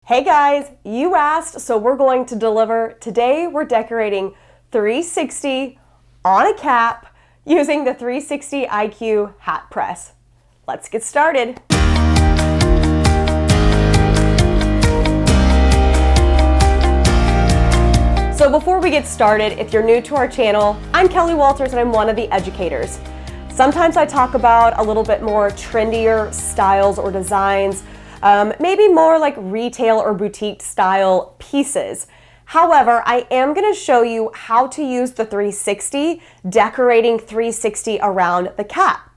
Hey guys, you asked, so we're going to deliver. Today we're decorating 360 on a cap using the 360 IQ hat press. Let's get started. So before we get started, if you're new to our channel, I'm Kelly Walters and I'm one of the educators. Sometimes I talk about a little bit more trendier styles or designs, maybe more like retail or boutique style pieces. However, I am going to show you how to use the 360, decorating 360 around the cap.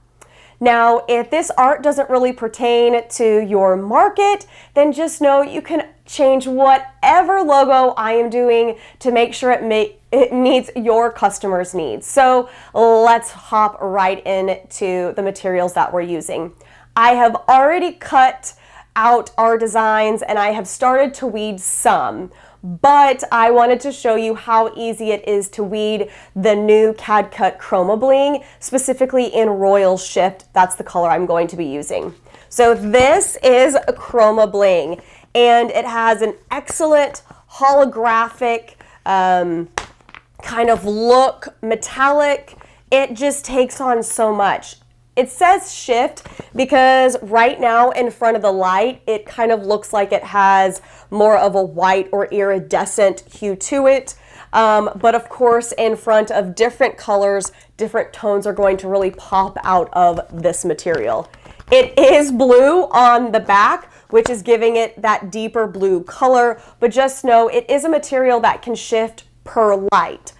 Now, if this art doesn't really pertain to your market, then just know you can change whatever logo I am doing to make sure it meets your customers' needs. So let's hop right into the materials that we're using. I have already cut out our designs and I have started to weed some, but I wanted to show you how easy it is to weed the new CAD-CUT Chroma Bling, specifically in Royal Shift. That's the color I'm going to be using. So this is a Chroma Bling and it has an excellent holographic kind of look, metallic. It just takes on so much. It says shift because right now in front of the light, it kind of looks like it has more of a white or iridescent hue to it. But of course, in front of different colors, different tones are going to really pop out of this material. It is blue on the back, which is giving it that deeper blue color, but just know it is a material that can shift per light.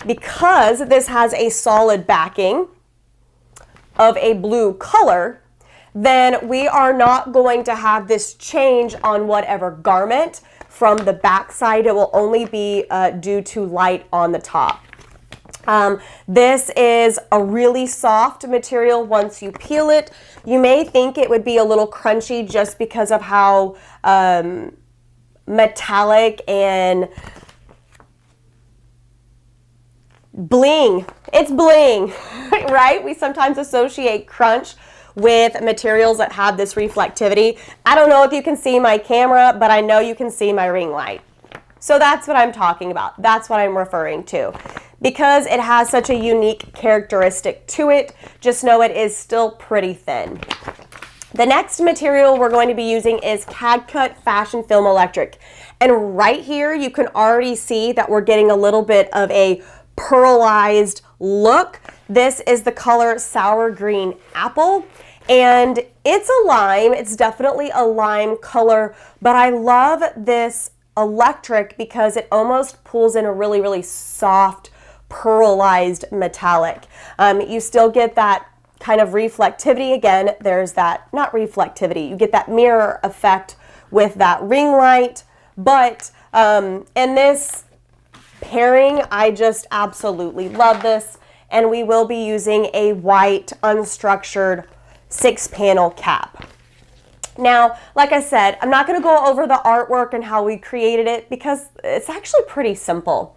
Because this has a solid backing of a blue color, then we are not going to have this change on whatever garment. From the back side, it will only be due to light on the top. This is a really soft material once you peel it. You may think it would be a little crunchy just because of how metallic and bling. It's bling, right? We sometimes associate crunch with materials that have this reflectivity. I don't know if you can see my camera, but I know you can see my ring light. So that's what I'm talking about. That's what I'm referring to. Because it has such a unique characteristic to it, just know it is still pretty thin. The next material we're going to be using is CAD-CUT Fashion Film Electric. And right here, you can already see that we're getting a little bit of a pearlized look. This is the color Sour Green Apple, and it's a lime. It's definitely a lime color, but I love this electric because it almost pulls in a really, really soft, pearlized metallic. You still get that kind of reflectivity. Again, there's that, not reflectivity, you get that mirror effect with that ring light, but in this pairing, I just absolutely love this, and we will be using a white unstructured 6-panel cap. Now, like I said, I'm not going to go over the artwork and how we created it because it's actually pretty simple.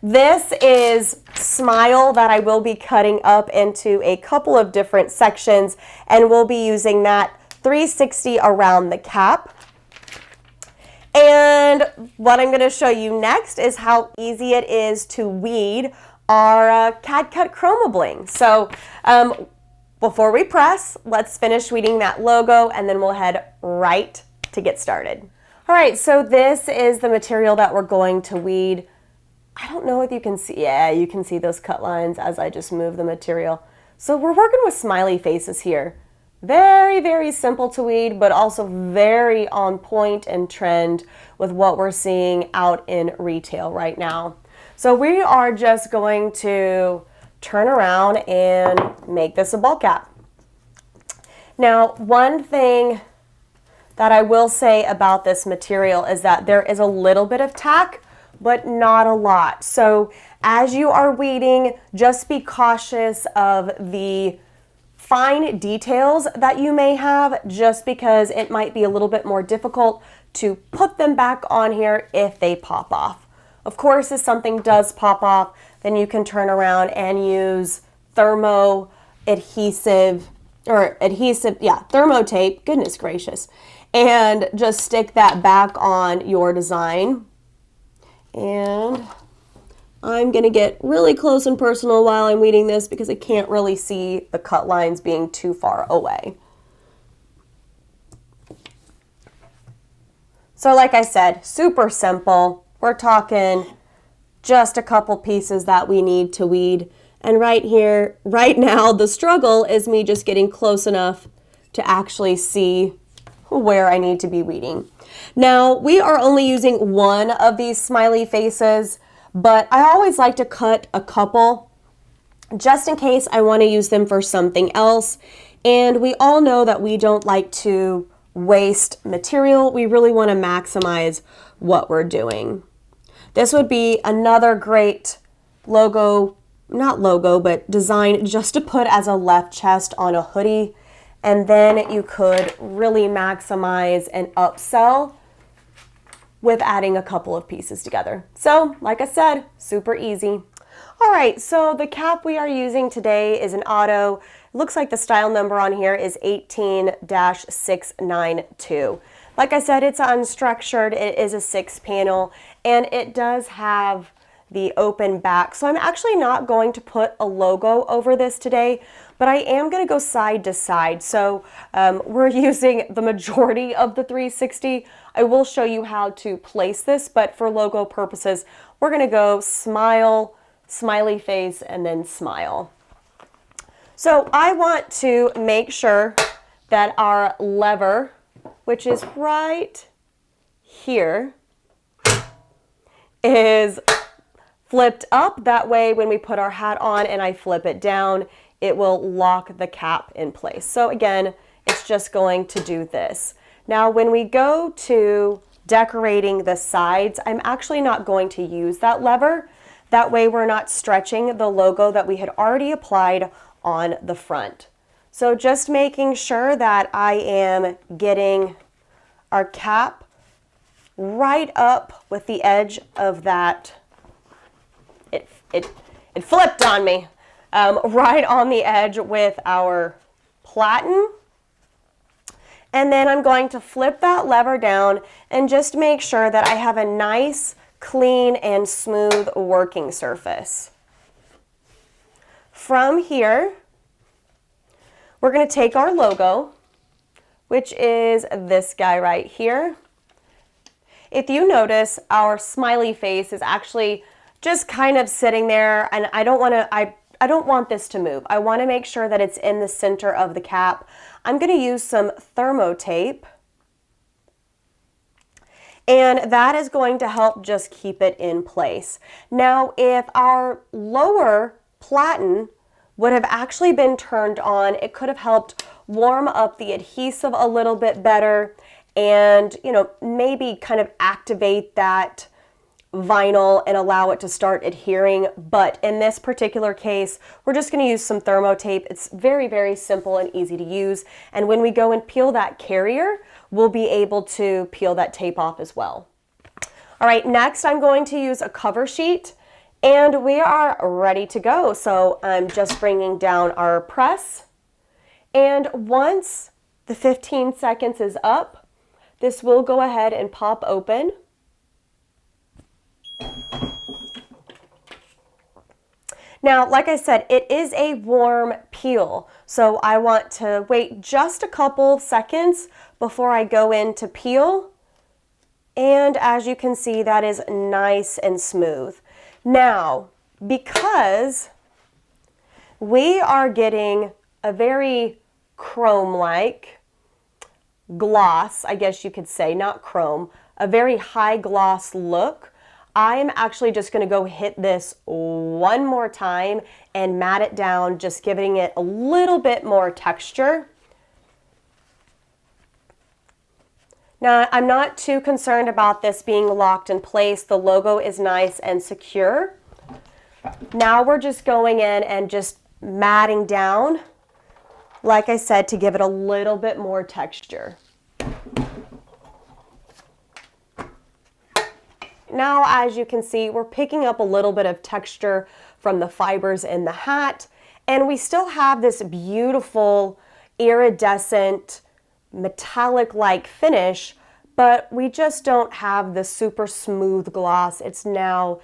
This is Smile that I will be cutting up into a couple of different sections, and we'll be using that 360 around the cap. And what I'm going to show you next is how easy it is to weed our CAD-CUT Chroma Bling. So before we press, let's finish weeding that logo and then we'll head right to get started. All right, so this is the material that we're going to weed. I don't know if you can see, yeah, you can see those cut lines as I just move the material. So we're working with smiley faces here. Very, very simple to weed, but also very on point and trend with what we're seeing out in retail right now. So we are just going to turn around and make this a ball cap. Now, one thing that I will say about this material is that there is a little bit of tack, but not a lot. So as you are weeding, just be cautious of the fine details that you may have, just because it might be a little bit more difficult to put them back on here if they pop off. Of course, if something does pop off, then you can turn around and use thermo tape, goodness gracious, and just stick that back on your design. And I'm gonna get really close and personal while I'm weeding this because I can't really see the cut lines being too far away. So like I said, super simple. We're talking just a couple pieces that we need to weed. And right here, right now, the struggle is me just getting close enough to actually see where I need to be weeding. Now, we are only using one of these smiley faces, but I always like to cut a couple just in case I want to use them for something else. And we all know that we don't like to waste material. We really want to maximize what we're doing. This would be another great logo, not logo, but design just to put as a left chest on a hoodie. And then you could really maximize and upsell with adding a couple of pieces together. So, like I said, super easy. All right, so the cap we are using today is an auto. It looks like the style number on here is 18-692. Like I said, it's unstructured. It is a 6-panel, and it does have the open back. So I'm actually not going to put a logo over this today, but I am going to go side to side. So we're using the majority of the 360. I will show you how to place this, but for logo purposes, we're going to go smile, smiley face, and then smile. So I want to make sure that our lever, which is right here, is flipped up. That way when we put our hat on and I flip it down, it will lock the cap in place. So again, it's just going to do this. Now when we go to decorating the sides, I'm actually not going to use that lever. That way we're not stretching the logo that we had already applied on the front. So just making sure that I am getting our cap right up with the edge of that. It flipped on me. Right on the edge with our platen. And then I'm going to flip that lever down and just make sure that I have a nice, clean, and smooth working surface. From here, we're going to take our logo, which is this guy right here. If you notice, our smiley face is actually just kind of sitting there, and I don't want this to move. I want to make sure that it's in the center of the cap. I'm going to use some thermo tape, and that is going to help just keep it in place. Now, if our lower platen would have actually been turned on, it could have helped warm up the adhesive a little bit better and, you know, maybe kind of activate that vinyl and allow it to start adhering. But in this particular case, we're just going to use some thermo tape. It's very, very simple and easy to use. And when we go and peel that carrier, we'll be able to peel that tape off as well. All right, next I'm going to use a cover sheet, and we are ready to go. So I'm just bringing down our press, and once the 15 seconds is up, this will go ahead and pop open. Now, like I said, it is a warm peel, so I want to wait just a couple seconds before I go in to peel. And as you can see, that is nice and smooth. Now, because we are getting a very chrome-like gloss, I guess you could say, not chrome, a very high gloss look, I'm actually just going to go hit this one more time and mat it down, just giving it a little bit more texture. Now, I'm not too concerned about this being locked in place. The logo is nice and secure. Now we're just going in and just matting down, like I said, to give it a little bit more texture. Now, as you can see, we're picking up a little bit of texture from the fibers in the hat, and we still have this beautiful iridescent metallic-like finish, but we just don't have the super smooth gloss. It's now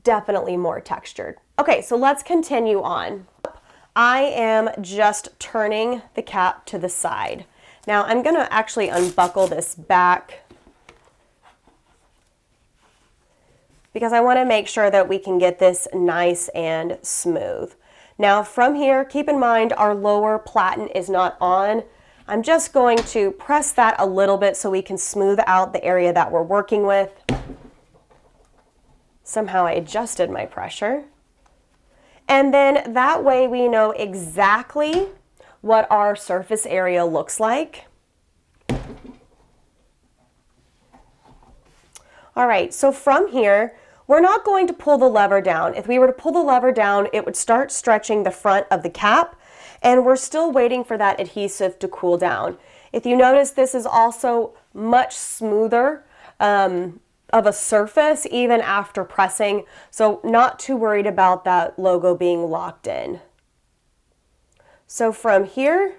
definitely more textured. Okay, so let's continue on. I am just turning the cap to the side. Now I'm gonna actually unbuckle this back because I wanna make sure that we can get this nice and smooth. Now from here, keep in mind our lower platen is not on. I'm just going to press that a little bit so we can smooth out the area that we're working with. Somehow I adjusted my pressure. And then that way we know exactly what our surface area looks like. All right, so from here, we're not going to pull the lever down. If we were to pull the lever down, it would start stretching the front of the cap, and we're still waiting for that adhesive to cool down. If you notice, this is also much smoother of a surface even after pressing, so not too worried about that logo being locked in. So from here,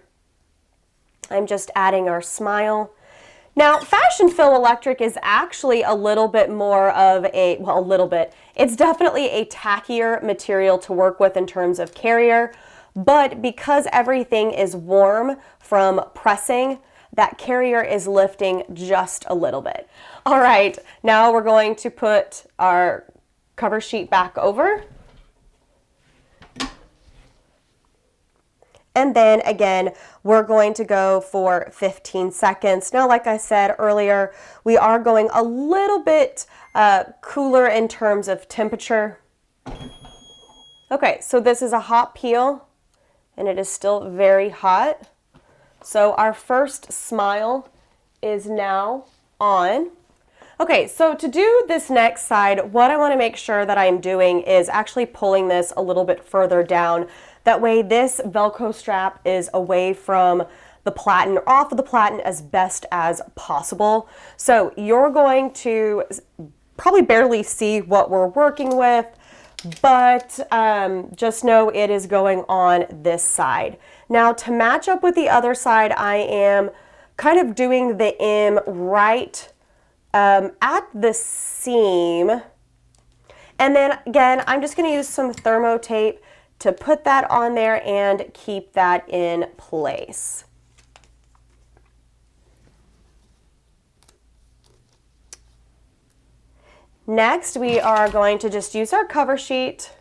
I'm just adding our smile. Now, Fashion Fill Electric is actually a little bit more of a, well, a little bit. It's definitely a tackier material to work with in terms of carrier, but because everything is warm from pressing, that carrier is lifting just a little bit. All right, now we're going to put our cover sheet back over. And then again, we're going to go for 15 seconds. Now, like I said earlier, we are going a little bit cooler in terms of temperature. Okay, so this is a hot peel and it is still very hot. So our first smile is now on. Okay, so to do this next side, what I want to make sure that I'm doing is actually pulling this a little bit further down. That way this Velcro strap is away from the platen, or off of the platen as best as possible. So you're going to probably barely see what we're working with, but just know it is going on this side. Now to match up with the other side, I am kind of doing the M right at the seam. And then again, I'm just going to use some thermo tape to put that on there and keep that in place. Next, we are going to just use our cover sheet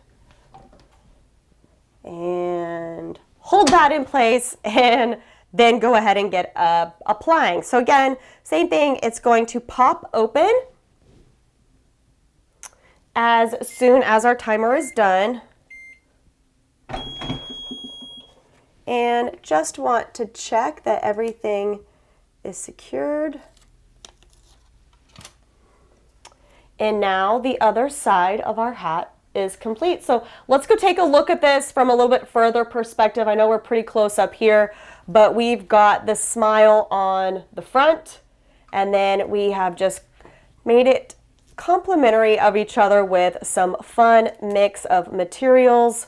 and hold that in place and then go ahead and get applying. So again, same thing, it's going to pop open as soon as our timer is done. And just want to check that everything is secured. And now the other side of our hat is complete. So let's go take a look at this from a little bit further perspective. I know we're pretty close up here, but we've got the smile on the front, and then we have just made it complementary of each other with some fun mix of materials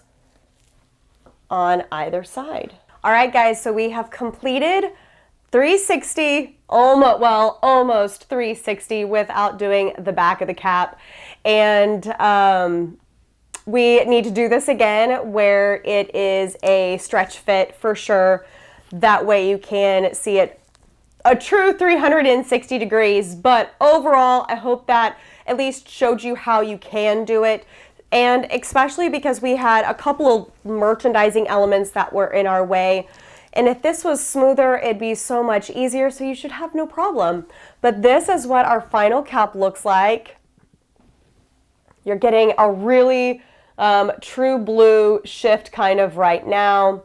on either side. All right, guys, so we have completed 360, almost 360 without doing the back of the cap. And we need to do this again where it is a stretch fit for sure. That way you can see it a true 360 degrees. But overall, I hope that at least showed you how you can do it. And especially because we had a couple of merchandising elements that were in our way. And if this was smoother, it'd be so much easier, so you should have no problem. But this is what our final cap looks like. You're getting a really true blue shift kind of right now.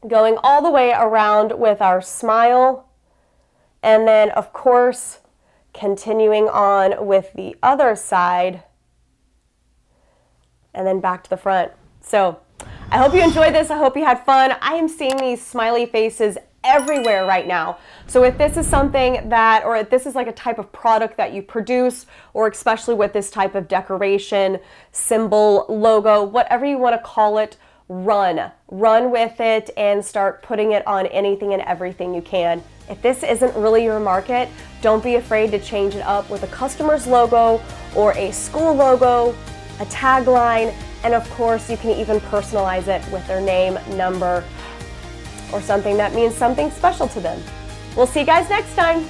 Going all the way around with our smile. And then, of course, continuing on with the other side. And then back to the front. So I hope you enjoyed this. I hope you had fun. I am seeing these smiley faces everywhere right now. So if this is something that, or if this is like a type of product that you produce, or especially with this type of decoration, symbol, logo, whatever you want to call it, run with it and start putting it on anything and everything you can. If this isn't really your market, don't be afraid to change it up with a customer's logo or a school logo, a tagline, and of course you can even personalize it with their name, number, or something that means something special to them. We'll see you guys next time.